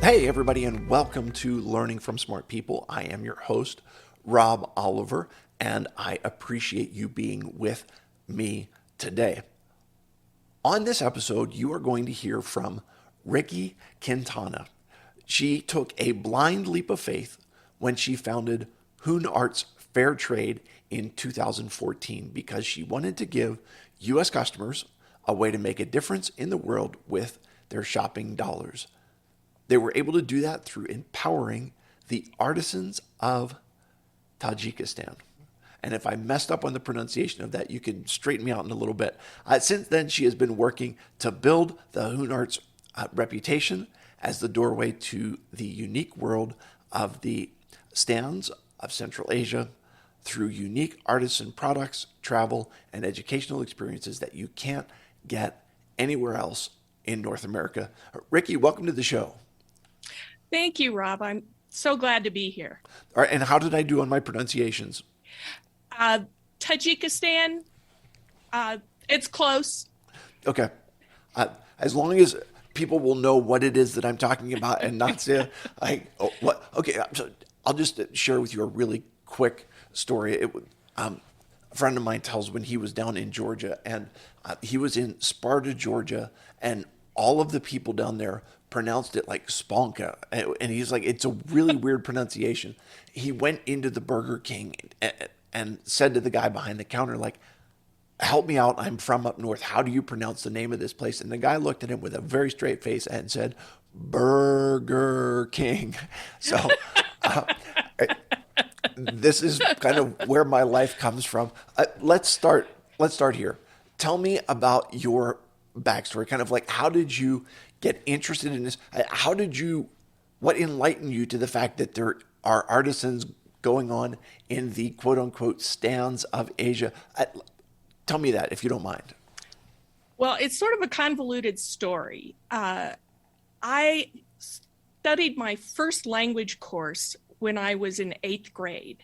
Hey, everybody, and welcome to Learning from Smart People. I am your host, Rob Oliver, and I appreciate you being with me today. On this episode, you are going to hear from Rikki Quintana. She took a blind leap of faith when she founded Hoon Arts Fair Trade in 2014 because she wanted to give U.S. customers a way to make a difference in the world with their shopping dollars. They were able to do that through empowering the artisans of Tajikistan. And if I messed up on the pronunciation of that, you can straighten me out in a little bit. Since then, she has been working to build the Hoon Arts reputation as the doorway to the unique world of the stands of Central Asia through unique artisan products, travel, and educational experiences that you can't get anywhere else in North America. Rikki, welcome to the show. Thank you, Rob. I'm so glad to be here. All right, and how did I do on my pronunciations? Tajikistan, it's close. Okay. As long as people will know what it is that I'm talking about and not say, what? Okay, so I'll just share with you a really quick story. A friend of mine tells when he was down in Georgia, and he was in Sparta, Georgia, and all of the people down there pronounced it like Sponka. And he's like, it's a really weird pronunciation. He went into the Burger King and said to the guy behind the counter, like, help me out. I'm from up north. How do you pronounce the name of this place? And the guy looked at him with a very straight face and said, Burger King. So this is kind of where my life comes from. Let's start here. Tell me about your backstory. Kind of like, how did you get interested in this? What enlightened you to the fact that there are artisans going on in the quote unquote stands of Asia? Tell me that, if you don't mind. Well, it's sort of a convoluted story. I studied my first language course when I was in 8th grade,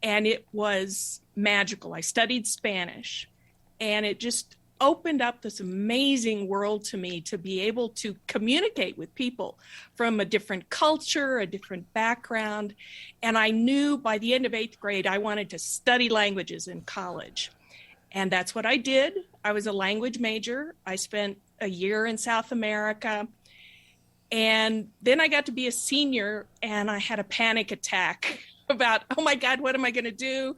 and it was magical. I studied Spanish, and it just opened up this amazing world to me to be able to communicate with people from a different culture, a different background. And I knew by the end of 8th grade, I wanted to study languages in college. And that's what I did. I was a language major. I spent a year in South America. And then I got to be a senior, and I had a panic attack about, oh my God, what am I going to do?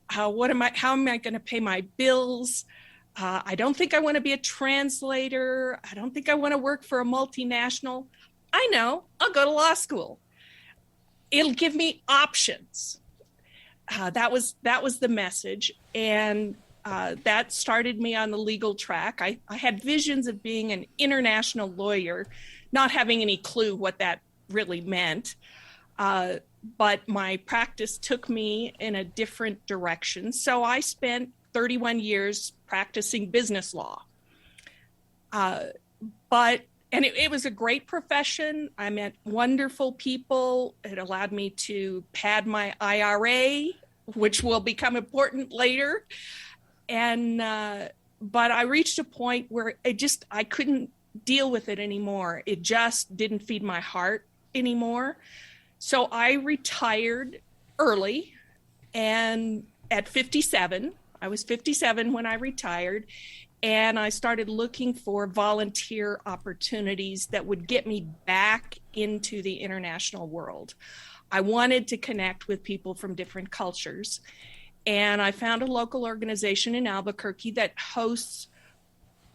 How am I going to pay my bills? I don't think I want to be a translator. I don't think I want to work for a multinational. I know, I'll go to law school. It'll give me options. That was the message. And that started me on the legal track. I had visions of being an international lawyer, not having any clue what that really meant. But my practice took me in a different direction. So I spent 31 years practicing business law. It was a great profession. I met wonderful people. It allowed me to pad my IRA, which will become important later. But I reached a point where I couldn't deal with it anymore. It just didn't feed my heart anymore. So I retired early, and at 57, I was 57 when I retired, and I started looking for volunteer opportunities that would get me back into the international world. I wanted to connect with people from different cultures, and I found a local organization in Albuquerque that hosts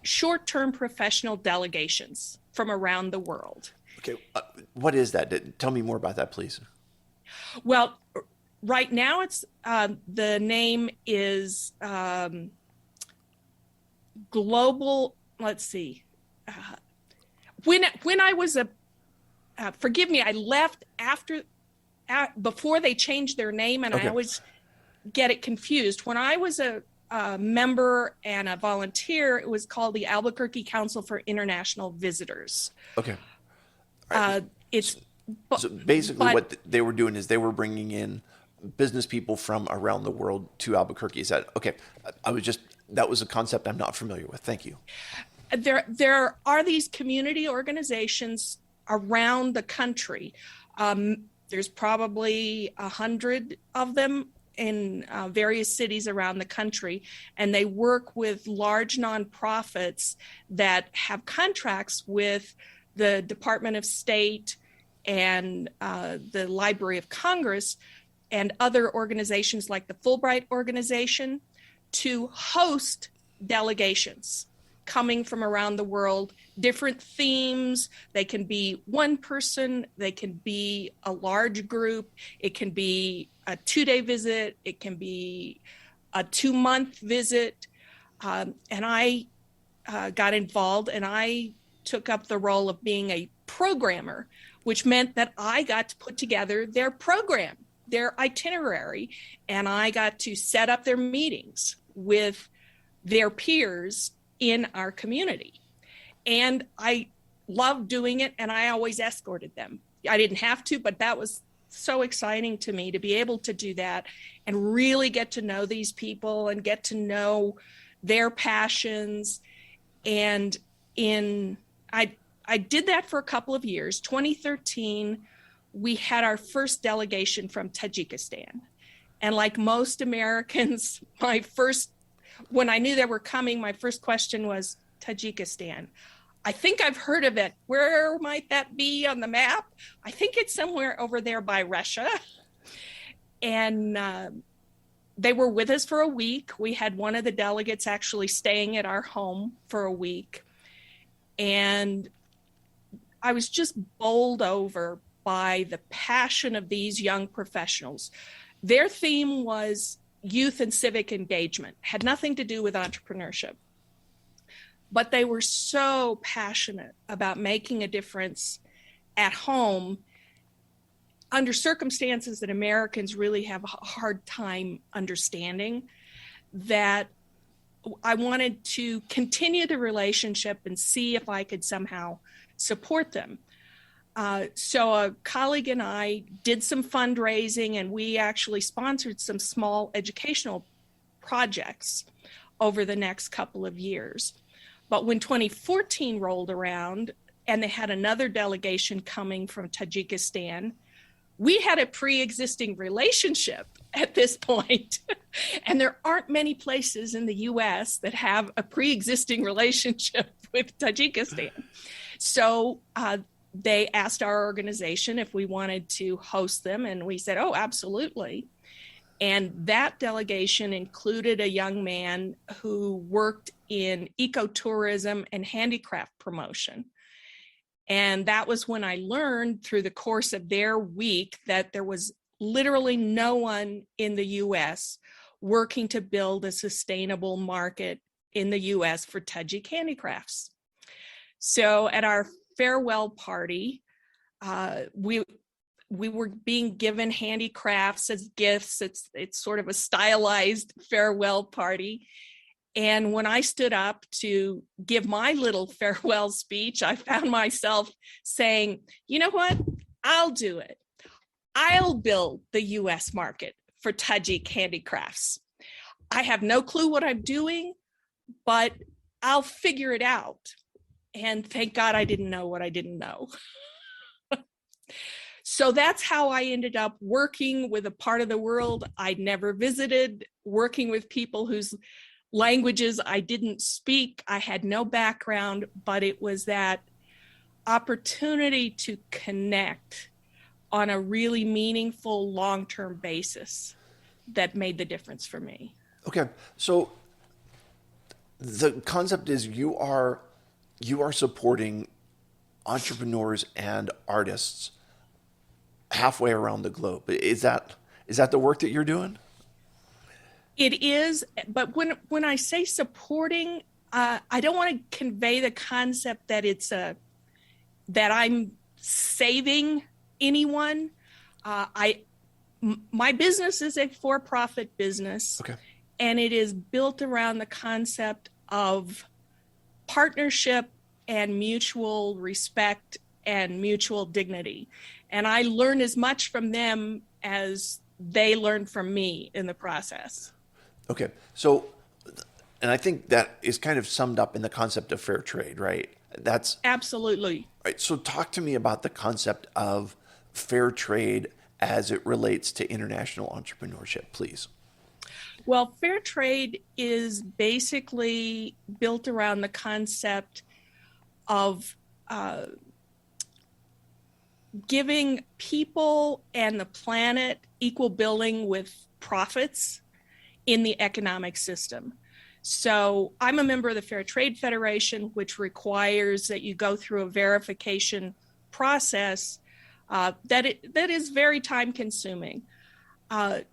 short-term professional delegations from around the world. Okay, what is that? Tell me more about that, please. Well, right now, it's the name is Global. Let's see. When I was forgive me, I left before they changed their name, and Okay. I always get it confused. When I was a member and a volunteer, it was called the Albuquerque Council for International Visitors. Okay. All right. It's So basically, what they were doing is they were bringing in business people from around the world to Albuquerque. Is that okay? That was a concept I'm not familiar with. Thank you. There are these community organizations around the country. There's probably 100 of them in various cities around the country, and they work with large nonprofits that have contracts with the Department of State and the Library of Congress and other organizations like the Fulbright organization to host delegations coming from around the world, different themes. They can be one person, they can be a large group, it can be a 2-day visit, it can be a 2-month visit. And I got involved, and I took up the role of being a programmer, which meant that I got to put together their program, their itinerary, and I got to set up their meetings with their peers in our community. And I loved doing it, and I always escorted them. I didn't have to, but that was so exciting to me to be able to do that and really get to know these people and get to know their passions. And I did that for a couple of years. 2013, we had our first delegation from Tajikistan. And like most Americans, when I knew they were coming, my first question was, Tajikistan. I think I've heard of it. Where might that be on the map? I think it's somewhere over there by Russia. And they were with us for a week. We had one of the delegates actually staying at our home for a week. And I was just bowled over by the passion of these young professionals. Their theme was youth and civic engagement, had nothing to do with entrepreneurship. But they were so passionate about making a difference at home under circumstances that Americans really have a hard time understanding, that I wanted to continue the relationship and see if I could somehow support them. So a colleague and I did some fundraising, and we actually sponsored some small educational projects over the next couple of years. But when 2014 rolled around and they had another delegation coming from Tajikistan, we had a pre-existing relationship at this point. And there aren't many places in the US that have a pre-existing relationship with Tajikistan. So they asked our organization if we wanted to host them, and we said, oh, absolutely. And that delegation included a young man who worked in ecotourism and handicraft promotion. And that was when I learned through the course of their week that there was literally no one in the US working to build a sustainable market in the US for Tajik handicrafts. So at our farewell party, we were being given handicrafts as gifts. It's sort of a stylized farewell party. And when I stood up to give my little farewell speech, I found myself saying, you know what? I'll do it. I'll build the US market for Tajik handicrafts. I have no clue what I'm doing, but I'll figure it out. And thank God I didn't know what I didn't know. So that's how I ended up working with a part of the world I'd never visited, working with people whose languages I didn't speak. I had no background, but it was that opportunity to connect on a really meaningful long-term basis that made the difference for me. Okay, so the concept is you are supporting entrepreneurs and artists halfway around the globe. Is that the work that you're doing? It is, but when I say supporting, I don't want to convey the concept that that I'm saving anyone. My business is a for-profit business, Okay. And it is built around the concept of partnership and mutual respect and mutual dignity. And I learn as much from them as they learn from me in the process. Okay. So, and I think that is kind of summed up in the concept of fair trade, right? That's Absolutely. right. So talk to me about the concept of fair trade as it relates to international entrepreneurship, please. Well, fair trade is basically built around the concept of uh, giving people and the planet equal billing with profits in the economic system. So I'm a member of the Fair Trade Federation, which requires that you go through a verification process that is very time consuming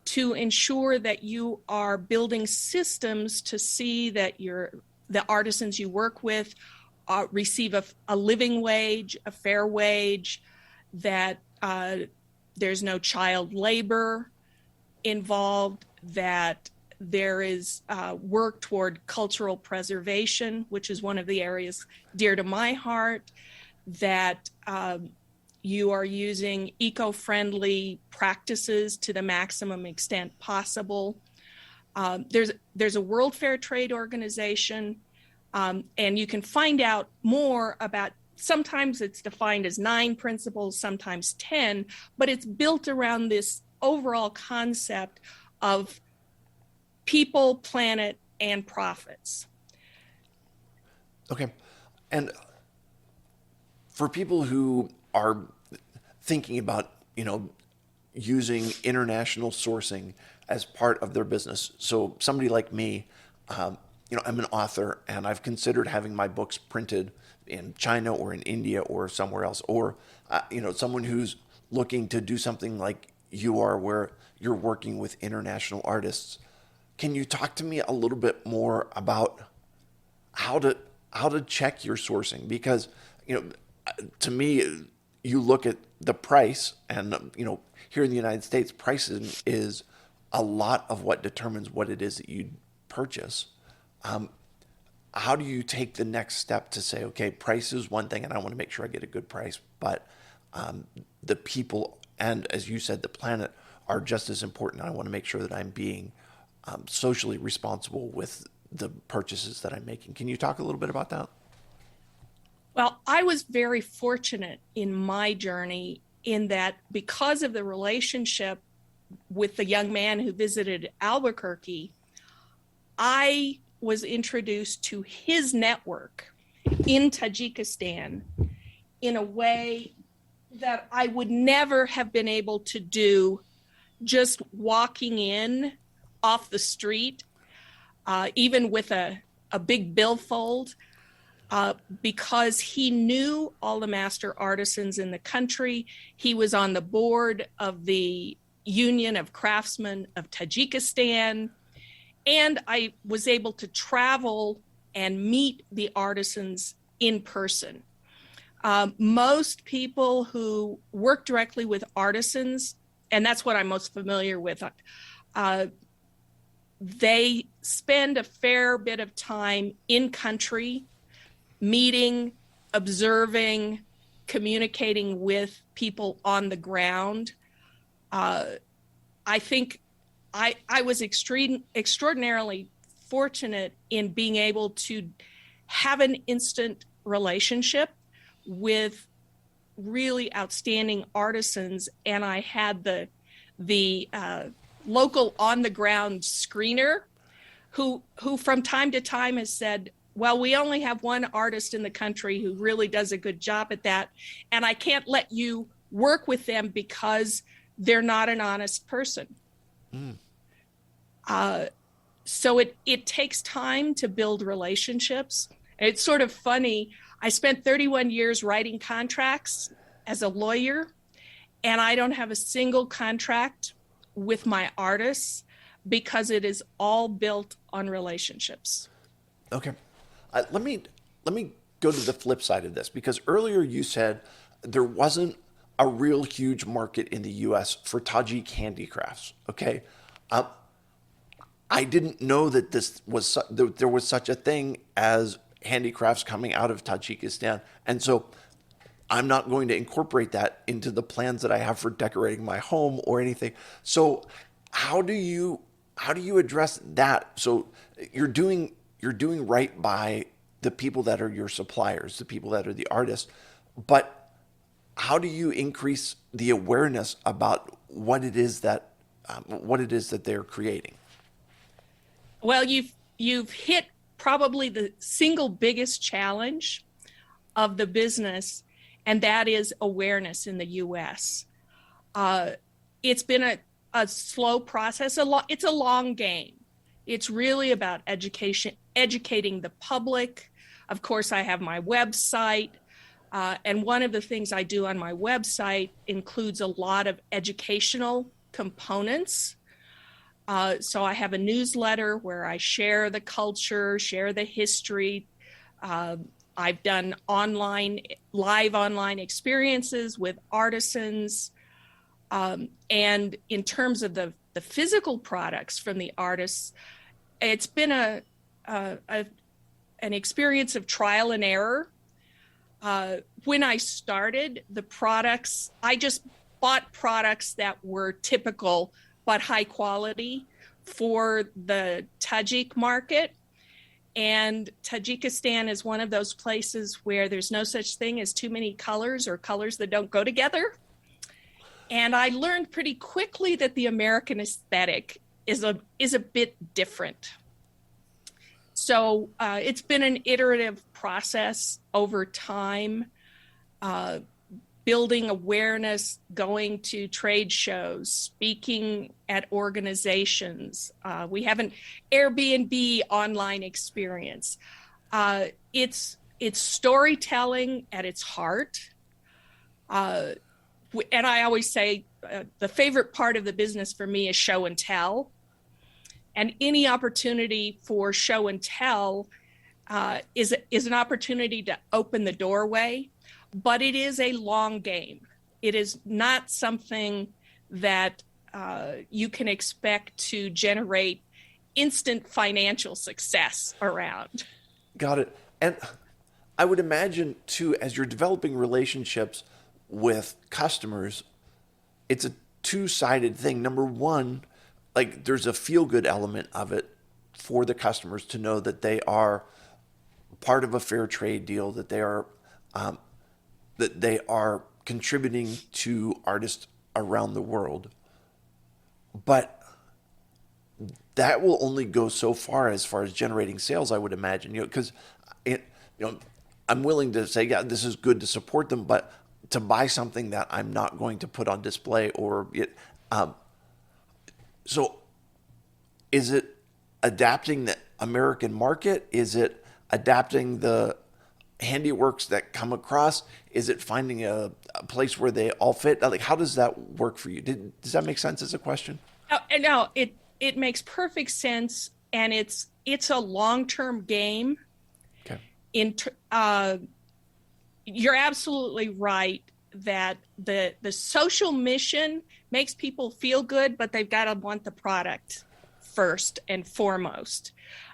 to ensure that you are building systems to see that the artisans you work with receive a living wage, a fair wage, that there's no child labor involved, that there is work toward cultural preservation, which is one of the areas dear to my heart, that you are using eco-friendly practices to the maximum extent possible. There's a World Fair Trade Organization, and you can find out more about. Sometimes it's defined as 9 principles, sometimes 10, but it's built around this overall concept of people, planet, and profits. Okay. And for people who are thinking about, using international sourcing as part of their business. So somebody like me, I'm an author and I've considered having my books printed in China or in India or somewhere else, or, someone who's looking to do something like you are, where you're working with international artists. Can you talk to me a little bit more about how to check your sourcing? Because, to me, you look at the price, and here in the United States, pricing is a lot of what determines what it is that you purchase. How do you take the next step to say, okay, price is one thing, and I want to make sure I get a good price, but the people and, as you said, the planet are just as important. I want to make sure that I'm being socially responsible with the purchases that I'm making. Can you talk a little bit about that? Well, I was very fortunate in my journey in that because of the relationship with the young man who visited Albuquerque, I was introduced to his network in Tajikistan in a way that I would never have been able to do just walking in off the street, even with a big billfold, because he knew all the master artisans in the country. He was on the board of the Union of Craftsmen of Tajikistan. And I was able to travel and meet the artisans in person. Most people who work directly with artisans, and that's what I'm most familiar with, they spend a fair bit of time in country, meeting, observing, communicating with people on the ground. I think I was extraordinarily fortunate in being able to have an instant relationship with really outstanding artisans, and I had the local on the ground screener who from time to time has said, well, we only have one artist in the country who really does a good job at that, and I can't let you work with them because they're not an honest person. Mm. So it takes time to build relationships. It's sort of funny. I spent 31 years writing contracts as a lawyer, and I don't have a single contract with my artists because it is all built on relationships. Okay. Let me go to the flip side of this, because earlier you said there wasn't a real huge market in the U.S. for Tajik handicrafts. Okay. I didn't know that there was such a thing as handicrafts coming out of Tajikistan, and so I'm not going to incorporate that into the plans that I have for decorating my home or anything. So how do you address that? So you're doing right by the people that are your suppliers, the people that are the artists, but how do you increase the awareness about what it is that they're creating? Well, you've hit probably the single biggest challenge of the business, and that is awareness in the U.S. It's been a slow process. It's a long game. It's really about educating the public. Of course, I have my website. And one of the things I do on my website includes a lot of educational components. So I have a newsletter where I share the culture, share the history. I've done live online experiences with artisans. And in terms of the physical products from the artists, it's been an experience of trial and error. When I started, I just bought products that were typical but high quality for the Tajik market. And Tajikistan is one of those places where there's no such thing as too many colors or colors that don't go together. And I learned pretty quickly that the American aesthetic is a bit different. So it's been an iterative process over time, building awareness, going to trade shows, speaking at organizations. We have an Airbnb online experience. It's storytelling at its heart. And I always say the favorite part of the business for me is show and tell. And any opportunity for show and tell is an opportunity to open the doorway, but it is a long game. It is not something that you can expect to generate instant financial success around. Got it. And I would imagine too, as you're developing relationships with customers, it's a two-sided thing. Number one, like there's a feel-good element of it for the customers to know that they are part of a fair trade deal, that they are contributing to artists around the world. But that will only go so far as generating sales, I would imagine. Because I'm willing to say, yeah, this is good to support them, but to buy something that I'm not going to put on display so is it adapting the American market? Is it adapting the handiworks that come across? Is it finding a place where they all fit? Like, how does that work for you? Does that make sense as a question? No, it makes perfect sense, and it's a long-term game. Okay. You're absolutely right that the social mission makes people feel good, but they've got to want the product first and foremost.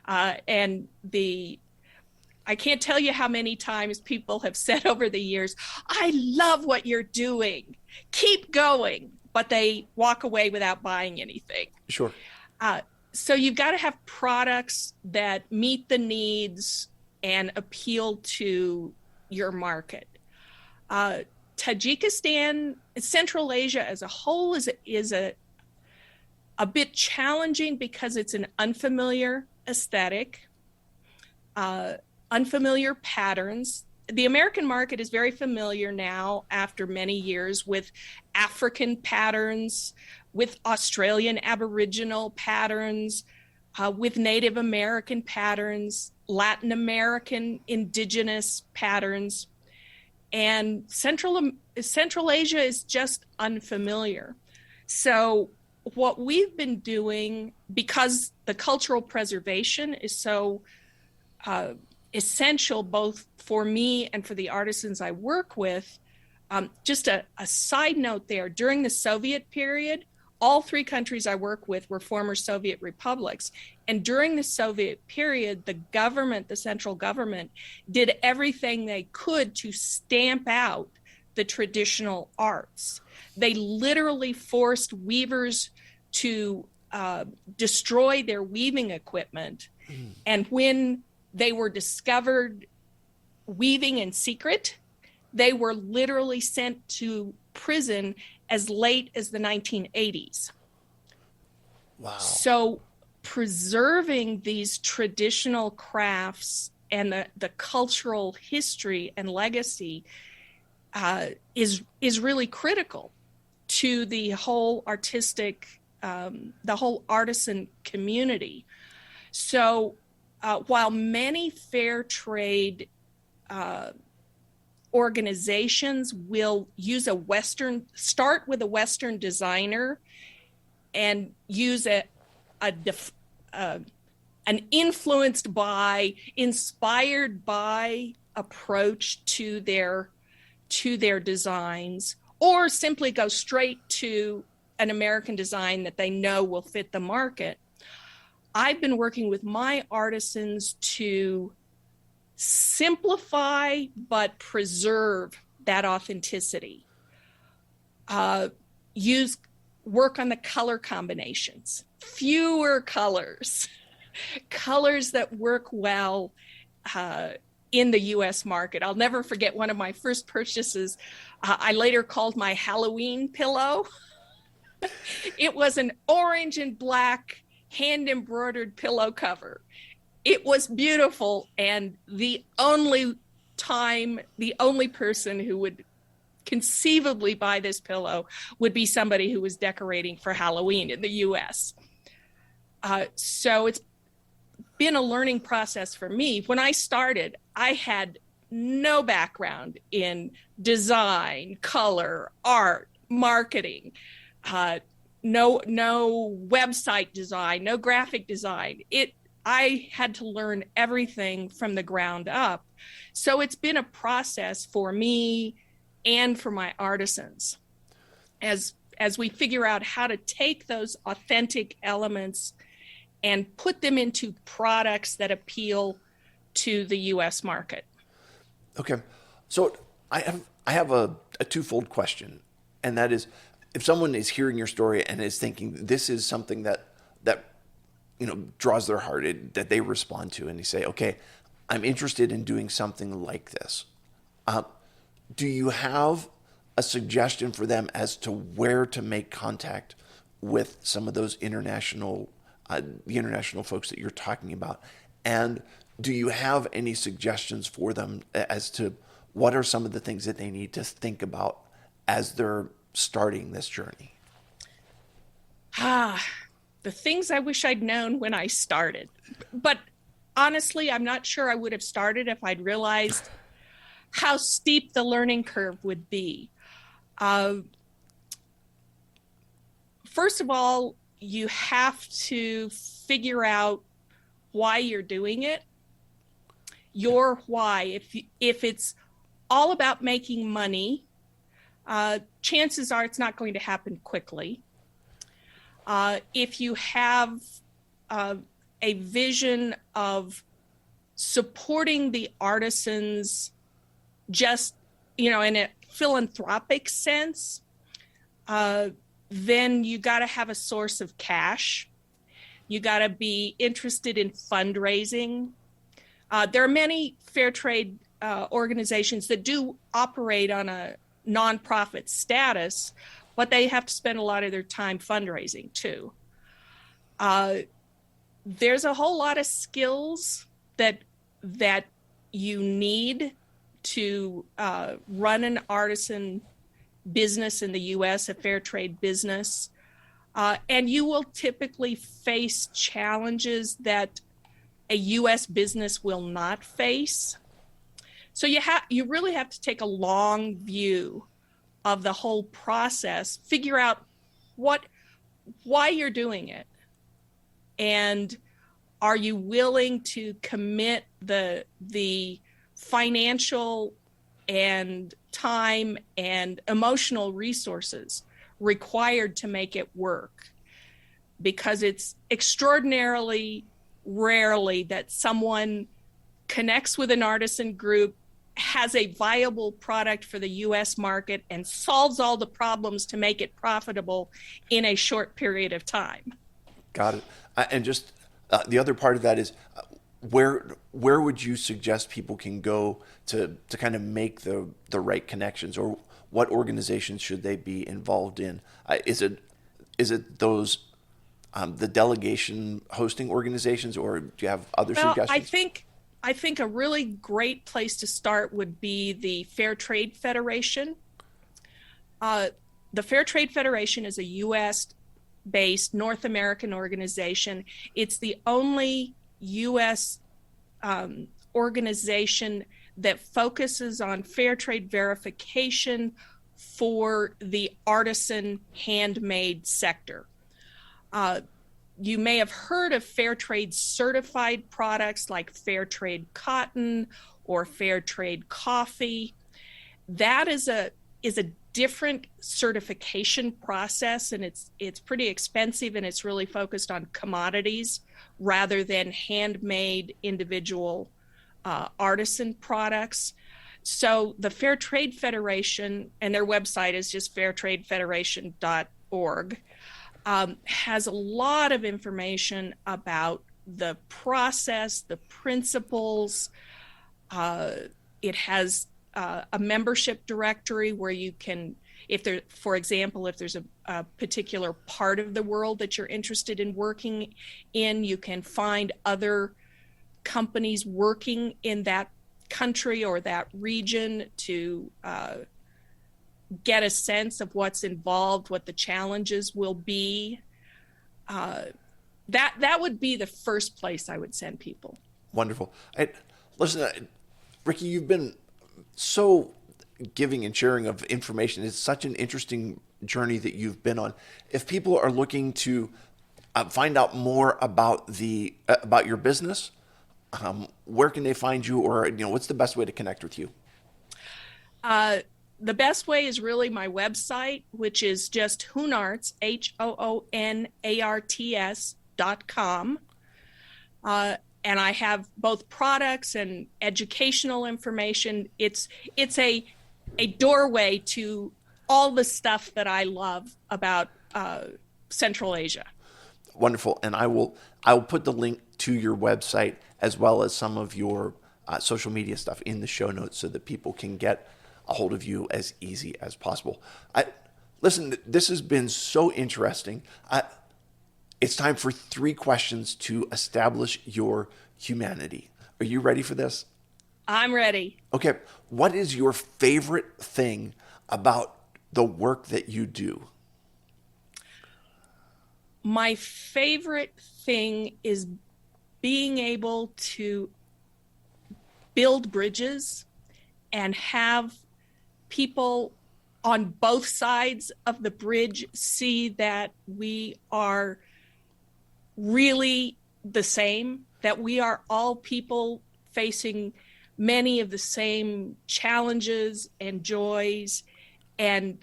And I can't tell you how many times people have said over the years, I love what you're doing. Keep going. But they walk away without buying anything. Sure. So you've got to have products that meet the needs and appeal to your market. Tajikistan, Central Asia as a whole is a bit challenging because it's an unfamiliar aesthetic, unfamiliar patterns. The American market is very familiar now after many years with African patterns, with Australian Aboriginal patterns, with Native American patterns, Latin American indigenous patterns. And Central Asia is just unfamiliar. So what we've been doing, because the cultural preservation is so essential both for me and for the artisans I work with, just a side note there, during the Soviet period, all three countries I work with were former Soviet republics. And during the Soviet period, the central government, did everything they could to stamp out the traditional arts. They literally forced weavers to destroy their weaving equipment. And when They were discovered weaving in secret. They were literally sent to prison as late as the 1980s. Wow. So preserving these traditional crafts and the cultural history and legacy is really critical to the whole artistic, the whole artisan community. So while many fair trade organizations will use start with a Western designer and use an influenced by, inspired by approach to their designs, or simply go straight to an American design that they know will fit the market. I've been working with my artisans to simplify but preserve that authenticity. Work on the color combinations, fewer colors, colors that work well in the US market. I'll never forget one of my first purchases. I later called my Halloween pillow. It was an orange and black hand embroidered pillow cover. It was beautiful, and the only person who would conceivably buy this pillow would be somebody who was decorating for Halloween in the US. So it's been a learning process for me. When I started, I had no background in design, color, art, marketing, no website design, no graphic design. I had to learn everything from the ground up. So it's been a process for me and for my artisans as we figure out how to take those authentic elements and put them into products that appeal to the US market. Okay. So I have a twofold question, and that is, if someone is hearing your story and is thinking this is something that draws their heart, that they respond to, and they say, okay, I'm interested in doing something like this. Do you have a suggestion for them as to where to make contact with some of those international folks that you're talking about? And do you have any suggestions for them as to what are some of the things that they need to think about as they're starting this journey? The things I wish I'd known when I started. But honestly, I'm not sure I would have started if I'd realized how steep the learning curve would be. First of all, you have to figure out why you're doing it. Your why. If it's all about making money, chances are it's not going to happen quickly. If you have a vision of supporting the artisans just, in a philanthropic sense, then you got to have a source of cash. You got to be interested in fundraising. There are many fair trade organizations that do operate on a nonprofit status, but they have to spend a lot of their time fundraising too. There's a whole lot of skills that you need to run an artisan business in the US, a fair trade business. And you will typically face challenges that a US business will not face. So you really have to take a long view of the whole process, figure out why you're doing it, and are you willing to commit the financial and time and emotional resources required to make it work? Because it's extraordinarily rarely that someone connects with an artisan group, has a viable product for the US market, and solves all the problems to make it profitable in a short period of time. Got it. And just the other part of that is, where would you suggest people can go to kind of make the right connections, or what organizations should they be involved in? Is it those the delegation hosting organizations, or do you have other Well, suggestions? I think a really great place to start would be the Fair Trade Federation. Uh, the Fair Trade Federation is a U.S. based North American organization. It's the only U.S. Organization that focuses on fair trade verification for the artisan handmade sector. Uh, you may have heard of fair trade certified products like fair trade cotton or fair trade coffee. That is a different certification process, and it's pretty expensive, and it's really focused on commodities rather than handmade individual artisan products. So the Fair Trade Federation, and their website is just fairtradefederation.org, has a lot of information about the process, the principles. It has a membership directory where you can, if there, for example, if there's a particular part of the world that you're interested in working in, you can find other companies working in that country or that region to get a sense of what's involved, what the challenges will be. That would be the first place I would send people. Wonderful. Listen, Rikki, you've been so giving and sharing of information. It's such an interesting journey that you've been on. If people are looking to find out more about about your business, where can they find you, or what's the best way to connect with you? The best way is really my website, which is just Hoonarts, HOONARTS.com. And I have both products and educational information. It's a doorway to all the stuff that I love about Central Asia. Wonderful. And I will put the link to your website as well as some of your social media stuff in the show notes so that people can get a hold of you as easy as possible. Listen, this has been so interesting. It's time for 3 questions to establish your humanity. Are you ready for this? I'm ready. Okay. What is your favorite thing about the work that you do? My favorite thing is being able to build bridges and have people on both sides of the bridge see that we are really the same, that we are all people facing many of the same challenges and joys, and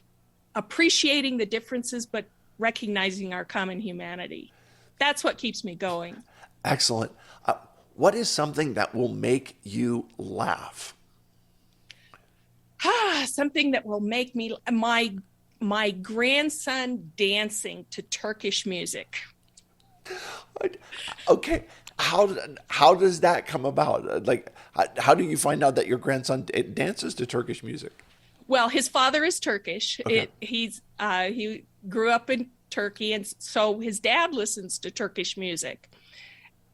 appreciating the differences, but recognizing our common humanity. That's what keeps me going. Excellent. What is something that will make you laugh? Something that will make me, my grandson dancing to Turkish music. Okay. How does that come about? Like, how do you find out that your grandson dances to Turkish music? Well, his father is Turkish. Okay. He grew up in Turkey, and so his dad listens to Turkish music.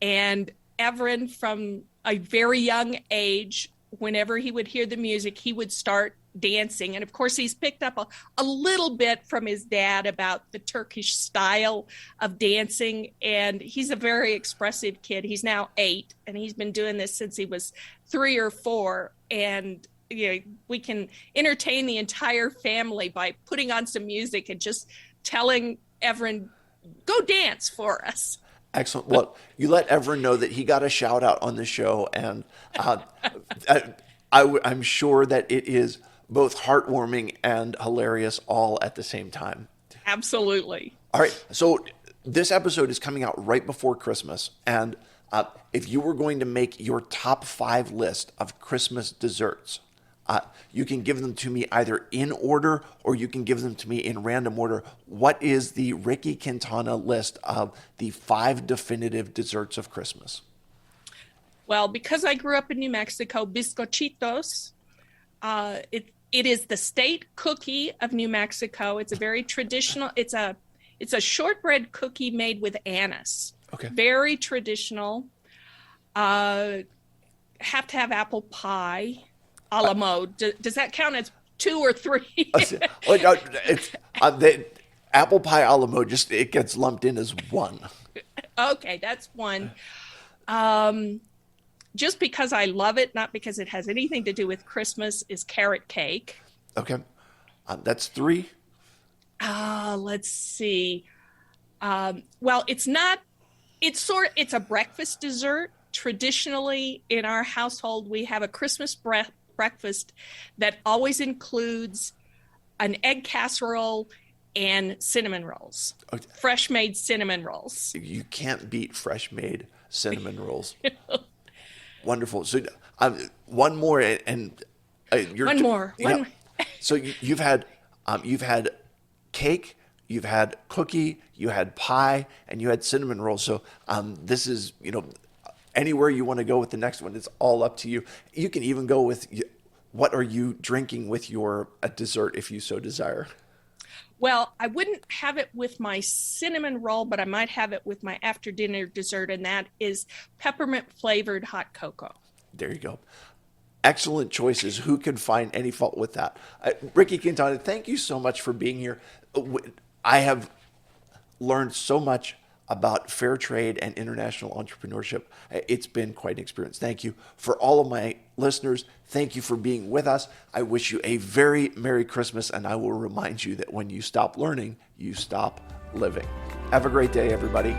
And Evren, from a very young age, whenever he would hear the music, he would start dancing. And of course, he's picked up a little bit from his dad about the Turkish style of dancing. And he's a very expressive kid. He's now 8, and he's been doing this since he was 3 or 4. And we can entertain the entire family by putting on some music and just telling Evren, go dance for us. Excellent. Well, you let Everett know that he got a shout out on the show, and I'm sure that it is both heartwarming and hilarious all at the same time. Absolutely. All right. So this episode is coming out right before Christmas, and if you were going to make your top 5 list of Christmas desserts, you can give them to me either in order or you can give them to me in random order. What is the Rikki Quintana list of the 5 definitive desserts of Christmas? Well, because I grew up in New Mexico, bizcochitos, it is the state cookie of New Mexico. It's a very traditional. It's a shortbread cookie made with anise. Okay. Very traditional. Have to have apple pie a la mode. Does that count as 2 or 3? Oh, no, it's the apple pie a la mode. Just it gets lumped in as one. Okay, that's one. Just because I love it, not because it has anything to do with Christmas, is carrot cake. Okay, that's 3. Let's see. Well, it's not. It's a breakfast dessert. Traditionally, in our household, we have a Christmas breakfast that always includes an egg casserole and cinnamon rolls. Okay. Fresh made cinnamon rolls. You can't beat fresh made cinnamon rolls. Wonderful. So one more, and you're One more. So you've had cake, you've had cookie, you had pie, and you had cinnamon rolls. So this is, anywhere you want to go with the next one, it's all up to you. You can even go with what are you drinking with your dessert if you so desire. Well, I wouldn't have it with my cinnamon roll, but I might have it with my after dinner dessert, and that is peppermint flavored hot cocoa. There you go. Excellent choices. Who can find any fault with that? Rikki Quintana, thank you so much for being here. I have learned so much about fair trade and international entrepreneurship. It's been quite an experience. Thank you. For all of my listeners, thank you for being with us. I wish you a very Merry Christmas, and I will remind you that when you stop learning, you stop living. Have a great day, everybody.